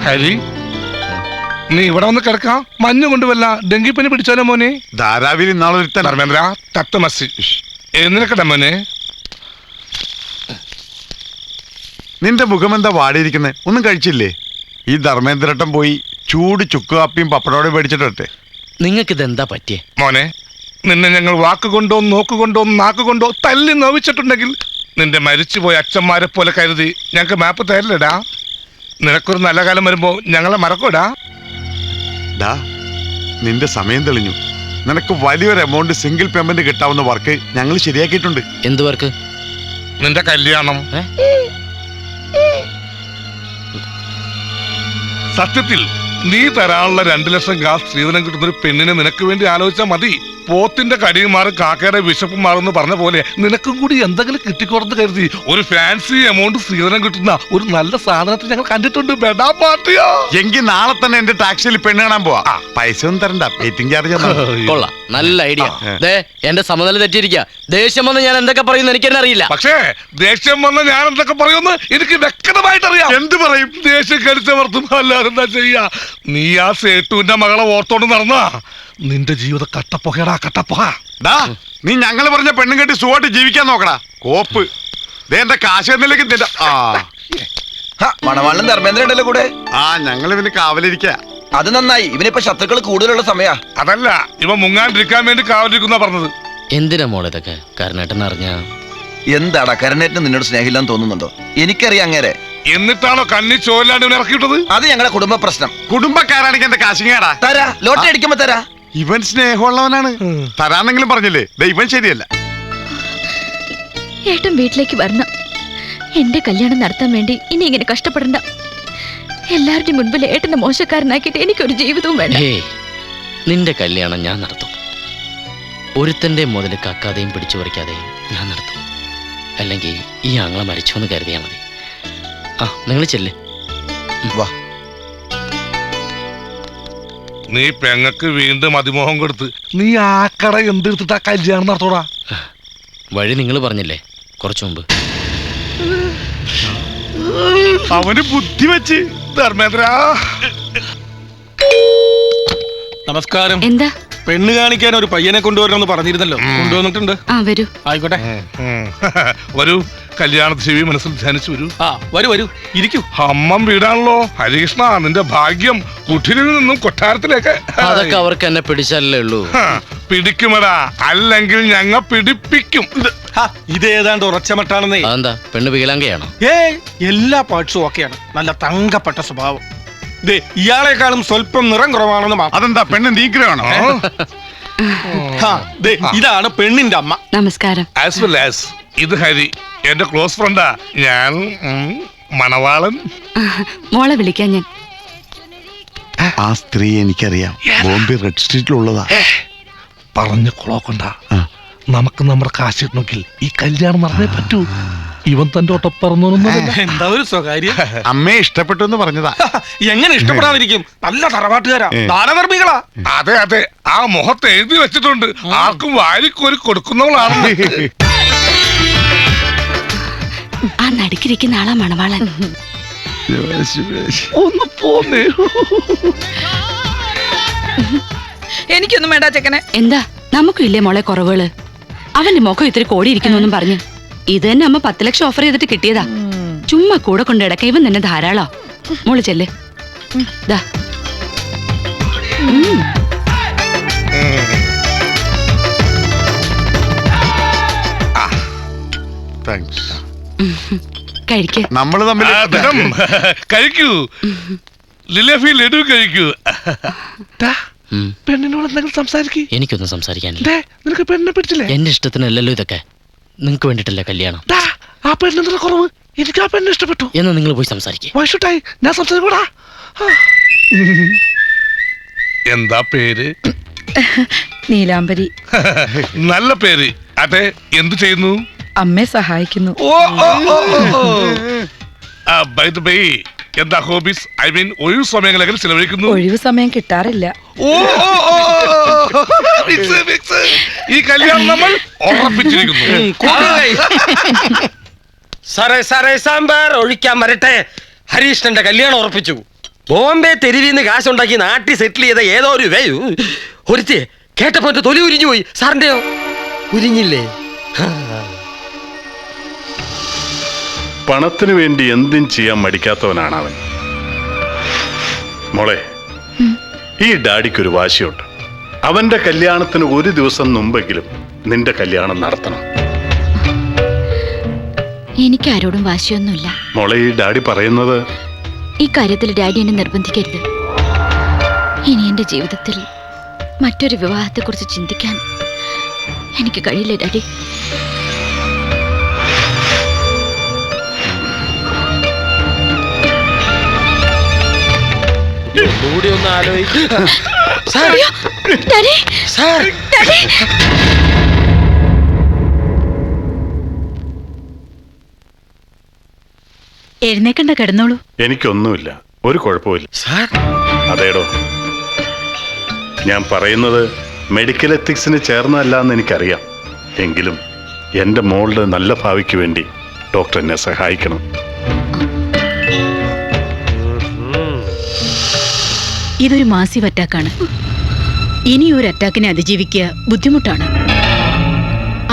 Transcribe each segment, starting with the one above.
ഹരി, നീ ഇവിടെ വന്ന് കിടക്കാം. മഞ്ഞ് കൊണ്ടുവല്ല ഡെങ്കിപ്പനി പിടിച്ചാലോ മോനെ? ധാരാവിൽ ധർമ്മേന്ദ്ര തത്വമസി എന്നിരിക്കട്ടെ മോനെ. നിന്റെ മുഖമെന്താ വാടിയിരിക്കുന്നേ? ഒന്നും കഴിച്ചില്ലേ? ഈ ധർമ്മേന്ദ്രട്ടം പോയി ചൂട് ചുക്ക് കാപ്പിയും പപ്പടോടെ മേടിച്ചിട്ടെ. നിങ്ങൾക്ക് ഇതെന്താ പറ്റിയേ? മോനെ, നിന്നെ ഞങ്ങൾ വാക്കുകൊണ്ടോ നോക്കുകൊണ്ടോ നാക്കുകൊണ്ടോ തല്ലി നോവിച്ചിട്ടുണ്ടെങ്കിൽ നിന്റെ മരിച്ചുപോയ അച്ഛന്മാരെ പോലെ കരുതി ഞങ്ങൾക്ക് മാപ്പ് തരില്ലടാ. നിനക്കൊരു നല്ല കാലം വരുമ്പോ ഞങ്ങളെ മറക്കൂടാ. നിന്റെ സമയം തെളിഞ്ഞു. നിനക്ക് വലിയൊരു എമൗണ്ട് സിംഗിൾ പേയ്മെന്റ് കിട്ടാവുന്ന വർക്ക് ഞങ്ങൾ ശരിയാക്കിയിട്ടുണ്ട്. എന്ത് വർക്ക്? നിന്റെ കല്യാണം. സത്യത്തിൽ നീ തരാനുള്ള 2 ലക്ഷം കാശ് സ്ത്രീധനം കിട്ടുന്ന ഒരു പെണ്ണിനെ നിനക്ക് വേണ്ടി ആലോചിച്ചാൽ മതി. പോത്തിന്റെ കടിയും മാറും കാക്കയുടെ വിശപ്പും മാറും പറഞ്ഞ പോലെ നിനക്കും കൂടി എന്തെങ്കിലും കിട്ടിക്കൊടുത്ത് കരുതി ഒരു ഫാൻസി എമൗണ്ട് സ്ത്രീധനം കിട്ടുന്ന ഒരു നല്ല സാധനത്തിൽ ഞങ്ങൾ കണ്ടിട്ടുണ്ട്. ബെഡാ പാർട്ടിയോ? എങ്കിൽ നാളെ തന്നെ എന്റെ ടാക്സിയിൽ പെണ്ണ് കാണാൻ പോവാ. പൈസ ഒന്നും തരണ്ട, വെയിറ്റിംഗ് ചാർജ്. കൊള്ളാം, നല്ല ഐഡിയ. എന്റെ സമനില തെറ്റിയിരിക്കുക. ദേഷ്യം വന്ന് ഞാൻ എന്തൊക്കെ പറയുന്നു എനിക്ക് തന്നെ അറിയില്ല. പക്ഷേ ദേഷ്യം വന്ന് ഞാൻ എന്തൊക്കെ പറയുമെന്ന് എനിക്ക് വ്യക്തമായിട്ട് അറിയാം. എന്ത് പറയും? ദേഷ്യം കടിച്ചവർത്തും അല്ലാതെ എന്താ ചെയ്യാ? നീ ആ സേട്ടുവിന്റെ മകളെ ഓർത്തോണ്ട് നടന്നാ നിന്റെ ജീവിതം കട്ടപ്പുകടാ, കട്ടപ്പുക. നീ ഞങ്ങൾ പറഞ്ഞ പെണ്ണും കെട്ടി സുഖമായിട്ട് ജീവിക്കാൻ നോക്കടാ. കോപ്പ് എന്റെ കാശ് എന്നിലേക്ക് മണവാളനും ധർമ്മേന്ദ്രൻ ഉണ്ടല്ലോ കൂടെ. ഞങ്ങൾ ഇവന് കാവലിരിക്ക. അത് നന്നായി. ഇവനിപ്പോ ശത്രുക്കൾ കൂടുതലുള്ള സമയാ. അതല്ല, ഇവ മുങ്ങാണ്ടിരിക്കാൻ വേണ്ടി കാവലിരിക്കുന്ന പറഞ്ഞത്. എന്തിനാ മോളെ ഇതൊക്കെ? കരുണേട്ടൻ അറിഞ്ഞ എന്താടാ? കരുണേട്ടന് നിന്നോട് സ്നേഹമില്ലാന്ന് തോന്നുന്നുണ്ടോ? എനിക്കറിയാം അങ്ങനെ. എന്നിട്ടാണോ കണ്ണി ചോലാണ്ട് ഇവനെ ഇറക്കിയിട്ടത്? അത് ഞങ്ങളുടെ കുടുംബ പ്രശ്നം. കുടുംബക്കാരാണെങ്കിൽ എന്റെ കാശിങ്ങാടാ. തരാ, ലോട്ടറി അടിക്കുമ്പോ തരാ. ഇവൻ സ്നേഹമുള്ളവനാണ്. തരാന്നെങ്കിലും പറഞ്ഞില്ലേ? ഇവൻ ശരിയല്ല. ഏട്ടൻ വീട്ടിലേക്ക് വരണം. എന്റെ കല്യാണം നടത്താൻ വേണ്ടി ഇനി ഇങ്ങനെ കഷ്ടപ്പെടണ്ട. എല്ലാവരുടെയും മുൻപിൽ ഏട്ടനെ മോശക്കാരനാക്കിയിട്ട് എനിക്കൊരു ജീവിതവും വേണ്ട. നിന്റെ കല്യാണം ഞാൻ നടത്തും. ഒരുത്തന്റെ മുതൽ കക്കാതെയും പിടിച്ചു പറിക്കാതെയും ഞാൻ നടത്തും. അല്ലെങ്കിൽ ഈ ആങ്ങളെ മരിച്ചു എന്ന് കരുതിയാ മതി. നിങ്ങൾ ചെല്ലേ. വാ. നീ പെങ്ങക്ക് വീണ്ടും അതിമോഹം കൊടുത്ത് നീ ആ കട എന്തെടുത്തിട്ടാ കല്യാണം നടത്തോടാ? വഴി നിങ്ങൾ പറഞ്ഞില്ലേ കുറച്ചു മുമ്പ്. അവന് ബുദ്ധി വെച്ച്. ധർമ്മേന്ദ്ര നമസ്കാരം. എന്താ? പെണ്ണ് കാണിക്കാൻ ഒരു പയ്യനെ കൊണ്ടുവരണമെന്ന് പറഞ്ഞിരുന്നല്ലോ. കൊണ്ടുവന്നിട്ടുണ്ട്. വരൂ. ആയിക്കോട്ടെ. വരൂ. കല്യാണ ചെവി മനസ്സിൽ ധ്യാനിച്ചു വരൂ. വരൂ വരൂ, ഇരിക്കൂ. അമ്മം വീടാണല്ലോ. ഹരികൃഷ്ണ, നിന്റെ ഭാഗ്യം കുഠിലിൽ നിന്നും കൊട്ടാരത്തിലേക്ക്. അതൊക്കെ അവർക്ക് എന്നെ പിടിച്ചാലേ ഉള്ളൂ. പിടിക്കുമടാ, അല്ലെങ്കിൽ ഞങ്ങ പിടിപ്പിക്കും. ഇത് ഏതാണ്ട് ഉറച്ചമട്ടാണെന്നേ. അതെന്താ, പെണ്ണ് വികലാംഗയാണോ? എല്ലാ പാർട്സും ഓക്കെയാണ്. നല്ല തങ്കപ്പെട്ട സ്വഭാവം. ഇയാളെക്കാളും സ്വല്പം നിറം കുറവാണെന്ന് മാത്രം. അതെന്താ, പെണ്ണ് നീഗ്രഹമാണോ? ഇതാണ് പെണ്ണിന്റെ അമ്മ. നമസ്കാരം. ആസ് വെൽ ആസ് ഇത് ഹരി, എന്റെ ക്ലോസ് ഫ്രണ്ടാ. ഞാൻ മണവാളൻ. മോളെ വിളിക്കാൻ ഞാൻ. ആ സ്ത്രീ എനിക്കറിയാം. ബോംബെ റെഡ് സ്ട്രീറ്റിലുള്ളതാ. പറഞ്ഞ കുളോക്കണ്ട. നമുക്ക് നമ്മുടെ കാശ് കിട്ടണമെങ്കിൽ ഈ കല്യാണം നടന്നേ പറ്റൂ. ഇവൻ തന്റെ ഒട്ടപ്പറന്നൊന്നും എന്താ ഒരു സ്വകാര്യം. അമ്മയെ ഇഷ്ടപ്പെട്ടു എന്ന് പറഞ്ഞതാ. എങ്ങനെ ഇഷ്ടപ്പെടാതിരിക്കും? നല്ല തറവാട്ടുകാരാ, ദാനധർമ്മികളാ. അതെ അതെ, ആ മുഖത്ത് എഴുതി വെച്ചിട്ടുണ്ട്. ആർക്കും വാരിക്കോരി കൊടുക്കുന്നവളാണ്. ആ നടുക്കിരിക്കുന്ന ആളാ മണവാളൻ. ഒന്ന് പോന്നേ. എനിക്കൊന്നും വേണ്ട ചെക്കനെ. എന്താ, നമുക്കും ഇല്ലേ മോളെ കുറവുകള്? അവന്റെ മുഖം ഇത്തിരി കോടിയിരിക്കുന്നു പറഞ്ഞു. ഇത് തന്നെ അമ്മ 10 ലക്ഷം ഓഫർ ചെയ്തിട്ട് കിട്ടിയതാ. ചുമ്മാ കൂടെ കൊണ്ട് കിടക്ക. ഇവൻ തന്നെ ധാരാളോ. മോള് ചെല്ലേ. കഴിക്ക്. നമ്മള് തമ്മിൽ കഴിക്കൂ. ലിലഫി ലഡു കഴിക്കൂ. പെണ്ണിനോട് എന്തെങ്കിലും സംസാരിക്കൂ. എനിക്കൊന്നും സംസാരിക്കാനില്ല. നിനക്ക് പെണ്ണിനെ പിടിച്ചില്ലേ? എന്റെ ഇഷ്ടത്തിനല്ലല്ലോ ഇതൊക്കെ. നിങ്ങൾക്ക് വേണ്ടിട്ടല്ലേ കല്യാണം. ആ പെണ്ണിന്റെ കുറവ്. എനിക്ക് ആ പെണ്ണിനെ ഇഷ്ടപ്പെട്ടു. എന്നാ നിങ്ങൾ പോയി സംസാരിക്കേ. ഞാൻ സംസാരിക്കൂടാ. എന്താ പേര്? നീലാംബരി. നല്ല പേര്. അതെ, എന്ത് ചെയ്യുന്നു? അമ്മയെ സഹായിക്കുന്നു. എന്താ ഹോബീസ്? ഐ മീൻ ഒഴിവ് സമയങ്ങളൊക്കെ ചിലവഴിക്കുന്നു? ഒഴിവ് സമയം കിട്ടാറില്ല. ഈ കല്യാണം നമ്മൾ ഉറപ്പിച്ചിരിക്കുന്നു. സാറേ സാറേ, സാമ്പാർ ഒഴിക്കാൻ വരട്ടെ. ഹരീഷ്ണന്റെ കല്യാണം ഉറപ്പിച്ചു. ബോംബെ തെരുവിന്ന് കാശുണ്ടാക്കി നാട്ടിൽ സെറ്റിൽ ചെയ്ത ഏതോ ഒരു ഒരുത്തി കേട്ടപ്പോ എന്റെ തൊലി ഉരിഞ്ഞു പോയി. സാറിന്റെയോ ഉരിഞ്ഞില്ലേ? പണത്തിന് വേണ്ടി എന്തും ചെയ്യാൻ മടിക്കാത്തവനാണ് അവൻ. മോളെ, ഈ ഡാഡിക്കൊരു വാശിയുണ്ട്. അവന്റെ കല്യാണത്തിന് ഒരു ദിവസം മുമ്പെങ്കിലും നിന്റെ കല്യാണം നടത്തണം. എനിക്കാരോടും വാശിയൊന്നുമില്ല മോളെ, ഈ ഡാഡി പറയുന്നത് ഈ കാര്യത്തിൽ ഡാഡി എന്നെ നിർബന്ധിക്കരുത്. ഇനി എന്റെ ജീവിതത്തിൽ മറ്റൊരു വിവാഹത്തെക്കുറിച്ച് ചിന്തിക്കാൻ എനിക്ക് കഴിയില്ല ഡാഡി. ഒന്നുകൂടി ഒന്ന് ആലോചിക്കും. Daddy, daddy. എഴുന്നേക്കണ്ട, കിടന്നോളൂ. എനിക്കൊന്നുമില്ല, ഒരു കുഴപ്പമില്ല. സാർ, അതേടോ, ഞാൻ പറയുന്നത് മെഡിക്കൽ എത്തിക്സിന് ചേർന്നതല്ല എന്ന് എനിക്കറിയാം. എങ്കിലും എൻ്റെ മോളുടെ നല്ല ഭാവിക്ക് വേണ്ടി ഡോക്ടർ എന്നെ സഹായിക്കണം. ഇതൊരു മാസീവ് അറ്റാക്കാണ്. ഇനി ഒരു അറ്റാക്കിനെ അതിജീവിക്കുക ബുദ്ധിമുട്ടാണ്.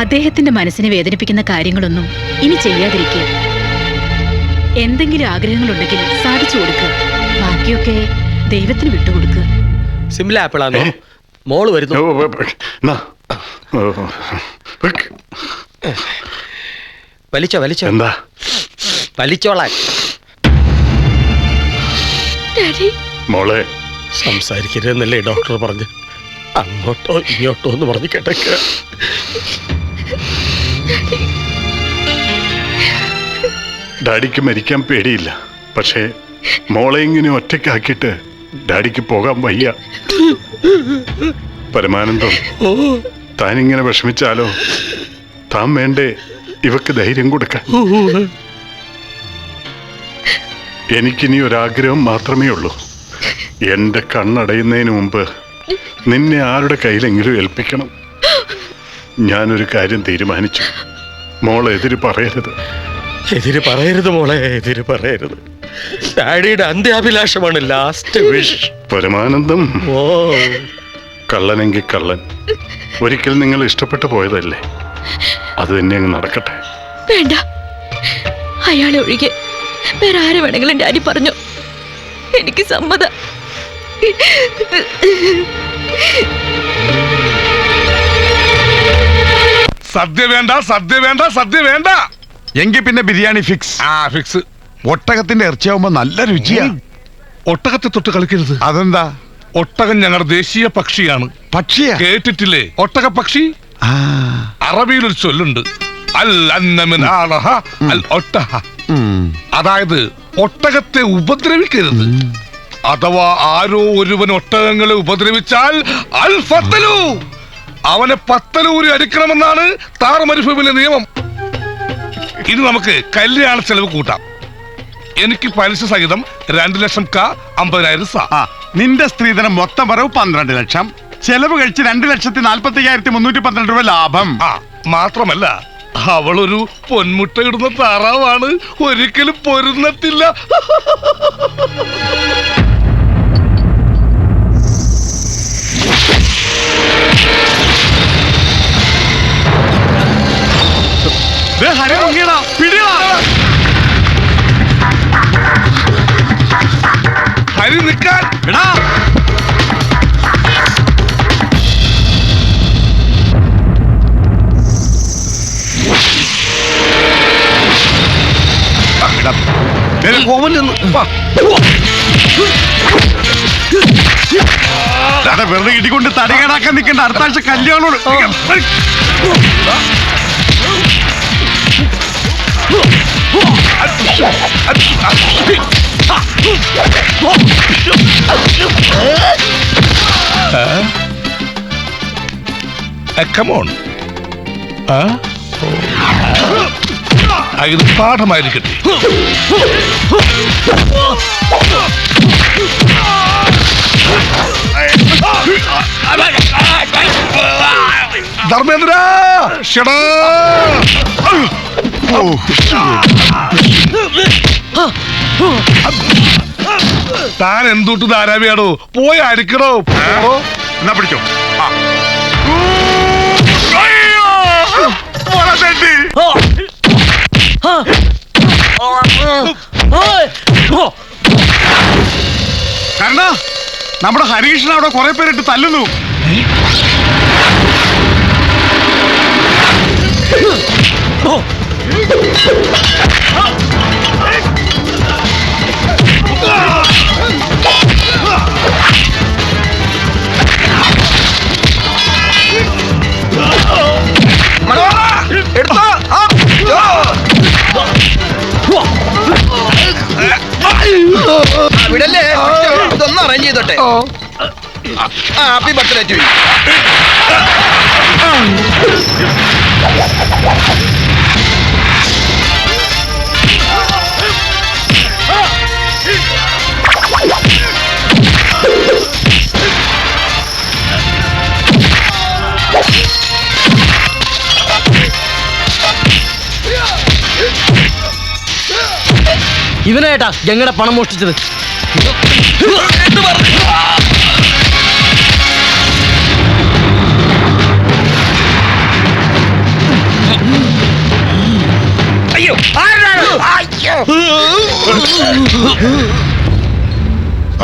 അദ്ദേഹത്തിന്റെ മനസ്സിനെ വേദനിപ്പിക്കുന്ന കാര്യങ്ങളൊന്നും ഇനി ചെയ്യാതിരിക്കുക. എന്തെങ്കിലും ആഗ്രഹങ്ങളുണ്ടെങ്കിൽ സാധിച്ചു കൊടുക്കുക. ബാക്കിയൊക്കെ ദൈവത്തിന് വിട്ടുകൊടുക്കുക. സിംല ആപ്പിളാണോ? മോള് വരുന്നു. വലിച്ചോ വലിച്ചോ. എന്താ? വലിച്ചോളാൻ. മോളെ, സംസാരിക്കരുതെന്നല്ലേ ഡോക്ടർ പറഞ്ഞു? അങ്ങോട്ടോ ഇങ്ങോട്ടോ എന്ന് പറഞ്ഞ് കിടക്ക. ഡാഡിക്ക് മരിക്കാൻ പേടിയില്ല. പക്ഷേ മോളെ ഇങ്ങനെ ഒറ്റയ്ക്കാക്കിയിട്ട് ഡാഡിക്ക് പോകാൻ വയ്യ. പരമാനന്ദം, താനിങ്ങനെ വിഷമിച്ചാലോ? താൻ വേണ്ടേ ഇവക്ക് ധൈര്യം കൊടുക്കാൻ? എനിക്കിനി ഒരാഗ്രഹം മാത്രമേ ഉള്ളൂ. എന്റെ കണ്ണടയുന്നതിന് മുമ്പ് നിന്നെ ആരുടെ കയ്യിലെങ്കിലും ഏൽപ്പിക്കണം. ഞാനൊരു കാര്യം തീരുമാനിച്ചു. മോളെ എതിര് പറയരുത്. എതിര് പറയരുത് മോളെ, എതിര് പറയരുത്. ഡാഡിയുടെ അന്ത്യാഭിലാഷമാണ്, ലാസ്റ്റ് വിഷ്. പരമാനന്ദം, ഓ, കള്ളനെങ്കിൽ കള്ളൻ. ഒരിക്കൽ നിങ്ങൾ ഇഷ്ടപ്പെട്ടു പോയതല്ലേ, അത് തന്നെ അങ്ങ് നടക്കട്ടെ. വേണ്ട, അയാളെ ഒഴികെ വേറെ ആരെ വേണമെങ്കിലും ഡാഡി പറഞ്ഞു. എനിക്ക് സമ്മതം. സദ്യ വേണ്ട, സദ്യ വേണ്ട, സദ്യ വേണ്ട. എങ്കിൽ പിന്നെ ബിരിയാണി ഫിക്സ്. ഫിക്സ്. ഒട്ടകത്തിന്റെ ഇറച്ചിയാവുമ്പോ നല്ല രുചിയാ. ഒട്ടകത്തെ തൊട്ട് കളിക്കരുത്. അതെന്താ? ഒട്ടകം ഞങ്ങളുടെ ദേശീയ പക്ഷിയാണ്. പക്ഷിയാ? കേട്ടിട്ടില്ലേ ഒട്ടക പക്ഷി? ആ. അറബിയിൽ ഒരു ചൊല്ലുണ്ട്, അൽ അന്നമിൻ ആളഹ അൽ ഒട്ടഹ. അതായത് ഒട്ടകത്തെ ഉപദ്രവിക്കരുത്. അഥവാ ആരോ ഒരുവൻ ഒട്ടകങ്ങളെ ഉപദ്രവിച്ചാൽ അൽ ഫത്തലു, അവനെ പത്തലൂരി അടിക്കണമെന്നാണ് താർ മരുഭൂമിയിലെ നിയമം. ഇനി നമുക്ക് കല്യാണ ചെലവ് കൂട്ടാം. എനിക്ക് പലിശ സഹിതം 2 ലക്ഷം ക 50,000 നിന്റെ സ്ത്രീധനം മൊത്തം വരവ് 12 ലക്ഷം. ചെലവ് കഴിച്ച് 2,45,312 രൂപ ലാഭം. മാത്രമല്ല അവളൊരു പൊന്മുട്ട ഇടുന്ന താറാവാണ്, ഒരിക്കലും പൊരുന്നത്തില്ല. ഹരി നിൽക്കാൻ. വെറുതെ ഇടികൊണ്ട് തടികേടാക്കാൻ നിൽക്കേണ്ട. അടുത്ത ആഴ്ച കല്യാണോട്. Come on. ഇത് പാഠമായിരിക്കട്ടെ. ധർമ്മേന്ദ്ര, ഷടാ. താൻ എന്തുട്ട് ധാരാവിയാടോ? പോയി അടിക്കണോ? എന്നാ പിടിച്ചോ. ആ. കർണ, നമ്മുടെ ഹരീഷിനെ അവിടെ കുറെ പേരിട്ട് തല്ലുന്നു. എടുത്തോ. വിടല്ലേ, ഇതൊന്നും അറേഞ്ച് ചെയ്തോട്ടെ. Happy birthday to you. ഇവനായിട്ടാ ഞങ്ങളുടെ പണം മോഷ്ടിച്ചത്. അയ്യോ,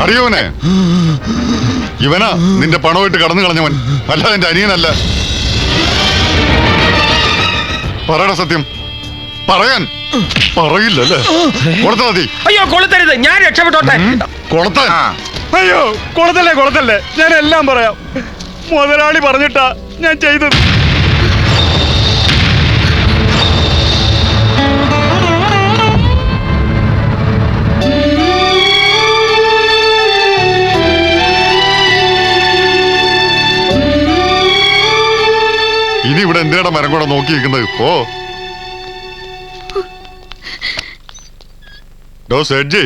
അറിയോനെ, ഇവനാ നിന്റെ പണമായിട്ട് കടന്നു കളഞ്ഞവൻ, അല്ല എന്റെ അനിയനല്ല. പറയടാ സത്യം. പറയാൻ പറയില്ലല്ലേ? കൊടുത്താ മതി. അയ്യോ കൊളുത്തരുത്, ഞാൻ രക്ഷപ്പെട്ടോട്ടെ. കൊളത്താൻ? അയ്യോ, കൊളത്തല്ലേ, ഞാൻ എല്ലാം പറയാം. മുതലാളി പറഞ്ഞിട്ടാ ഞാൻ ചെയ്തത്. ഇനി ഇവിടെ എന്തിനാ മരം കൂടെ നോക്കിയിരിക്കുന്നത്? ഓ സേഡ്ജി,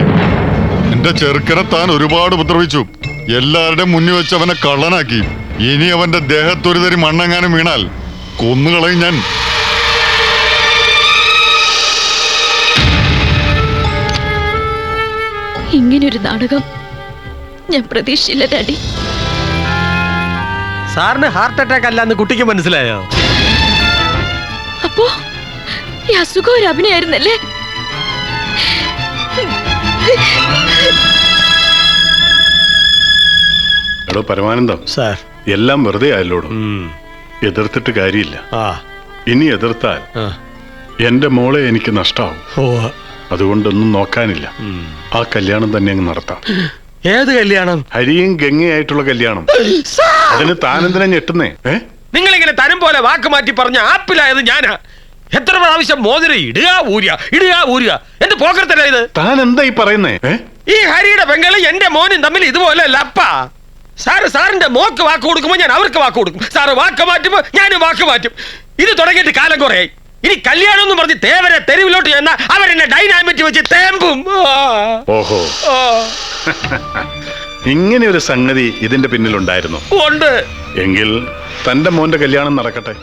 എന്റെ ചെറുക്കനെ താൻ ഒരുപാട് ഉപദ്രവിച്ചു. എല്ലാവരുടെയും മുന്നിൽ വെച്ച് അവനെ കള്ളനാക്കി. ഇനി അവന്റെ ദേഹത്തൊരു തരി മണ്ണെങ്ങാനും വീണാൽ കൊന്നുകളയും ഞാൻ. ഇങ്ങനൊരു നാടകം ഞാൻ പ്രതീക്ഷിച്ചില്ല ഡാഡി. സാറിന് ഹാർട്ട് അറ്റാക്ക് അല്ലാന്ന് കുട്ടിക്ക് മനസ്സിലായോ? അപ്പോ ഈ അസുഖം ഒരു അഭിനയായിരുന്നല്ലേ? എടോ പരമാനന്ദം, സാർ എല്ലാം വെറുതെ ആയല്ലോടും. എതിർത്തിട്ട് കാര്യമില്ല. ഇനി എതിർത്താൽ എന്റെ മോളെ എനിക്ക് നഷ്ടാവും. അതുകൊണ്ടൊന്നും നോക്കാനില്ല. ആ കല്യാണം തന്നെ അങ്ങ് നടത്താം. ഏത് കല്യാണം? ഹരിയും ഗംഗയായിട്ടുള്ള കല്യാണം. അതിന് താനെന്തിനാ ഞെട്ടുന്നേ? നിങ്ങളിങ്ങനെ തരം പോലെ വാക്ക് മാറ്റി പറഞ്ഞ ആപ്പിലായത് ഞാനാ. എത്ര പ്രാവശ്യം മോതിരം ഇടുക ഊരുക. എന്ത് പോക്കർത്തല്ല ഇത്? താൻ എന്താ ഈ പറയുന്നേ? ഈ ഹരിയുടെ പെങ്ങളും എന്റെ മോനും തമ്മിൽ ഇതുപോലെ അല്ലപ്പാ. സാറിന്റെ മോക്ക് വാക്ക് കൊടുക്കുമ്പോ ഞാൻ അവർക്ക് വാക്ക് കൊടുക്കും. സാറ് വാക്ക് മാറ്റുമ്പോ ഞാനും വാക്ക് മാറ്റും. ഇത് തുടങ്ങിയിട്ട് കാലം കുറയായി. ഇനി കല്യാണം എന്ന് പറഞ്ഞ് തേവരെ തെരുവിലോട്ട് ചെന്നാ അവരെന്നെ ഡൈനാമിറ്റ് വെച്ച് തേമ്പും. ഓഹോ, ഇങ്ങനെ ഒരു സംഗതി ഇതിന്റെ പിന്നിലുണ്ടായിരുന്നു. ഉണ്ട്. എങ്കിൽ തന്റെ മോന്റെ കല്യാണം നടക്കട്ടെ.